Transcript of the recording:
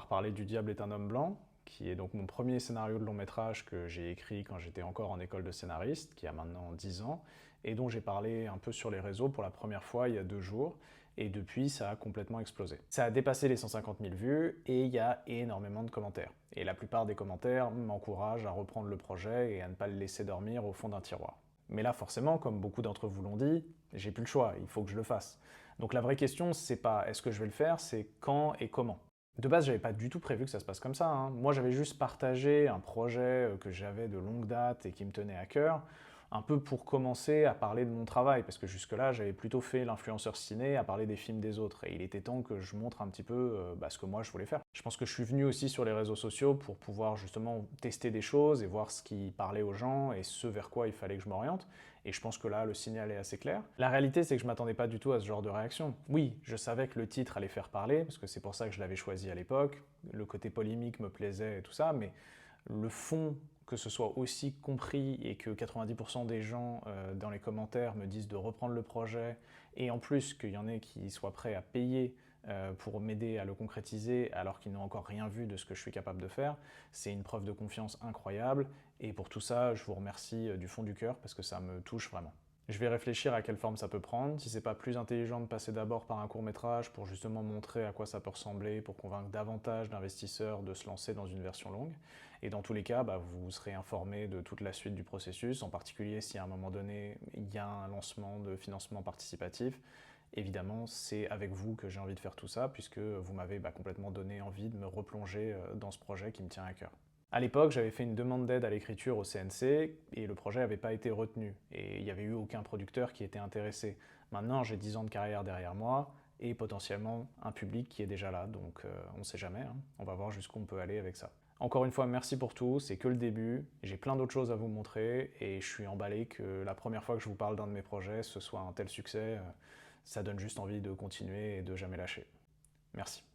reparler du Diable est un homme blanc, qui est donc mon premier scénario de long métrage que j'ai écrit quand j'étais encore en école de scénariste, qui a maintenant 10 ans, et dont j'ai parlé un peu sur les réseaux pour la première fois il y a 2 jours, et depuis ça a complètement explosé. Ça a dépassé les 150 000 vues, et il y a énormément de commentaires. Et la plupart des commentaires m'encouragent à reprendre le projet et à ne pas le laisser dormir au fond d'un tiroir. Mais là, forcément, comme beaucoup d'entre vous l'ont dit, j'ai plus le choix, il faut que je le fasse. Donc la vraie question, c'est pas est-ce que je vais le faire, c'est quand et comment. De base, j'avais pas du tout prévu que ça se passe comme ça, hein. Moi, j'avais juste partagé un projet que j'avais de longue date et qui me tenait à cœur, un peu pour commencer à parler de mon travail, parce que jusque-là, j'avais plutôt fait l'influenceur ciné à parler des films des autres, et il était temps que je montre un petit peu ce que moi je voulais faire. Je pense que je suis venu aussi sur les réseaux sociaux pour pouvoir justement tester des choses et voir ce qui parlait aux gens et ce vers quoi il fallait que je m'oriente. Et je pense que là, le signal est assez clair. La réalité, c'est que je m'attendais pas du tout à ce genre de réaction. Oui, je savais que le titre allait faire parler, parce que c'est pour ça que je l'avais choisi à l'époque. Le côté polémique me plaisait et tout ça, mais le fond, que ce soit aussi compris et que 90% des gens dans les commentaires me disent de reprendre le projet, et en plus qu'il y en ait qui soient prêts à payer pour m'aider à le concrétiser alors qu'ils n'ont encore rien vu de ce que je suis capable de faire, c'est une preuve de confiance incroyable, et pour tout ça, je vous remercie du fond du cœur parce que ça me touche vraiment. Je vais réfléchir à quelle forme ça peut prendre, si c'est pas plus intelligent de passer d'abord par un court-métrage pour justement montrer à quoi ça peut ressembler, pour convaincre davantage d'investisseurs de se lancer dans une version longue. Et dans tous les cas, vous serez informé de toute la suite du processus, en particulier si à un moment donné, il y a un lancement de financement participatif. Évidemment, c'est avec vous que j'ai envie de faire tout ça, puisque vous m'avez complètement donné envie de me replonger dans ce projet qui me tient à cœur. À l'époque, j'avais fait une demande d'aide à l'écriture au CNC et le projet n'avait pas été retenu. Et il n'y avait eu aucun producteur qui était intéressé. Maintenant, j'ai 10 ans de carrière derrière moi et potentiellement un public qui est déjà là, donc on ne sait jamais, hein. On va voir jusqu'où on peut aller avec ça. Encore une fois, merci pour tout, c'est que le début, j'ai plein d'autres choses à vous montrer et je suis emballé que la première fois que je vous parle d'un de mes projets, ce soit un tel succès, ça donne juste envie de continuer et de jamais lâcher. Merci.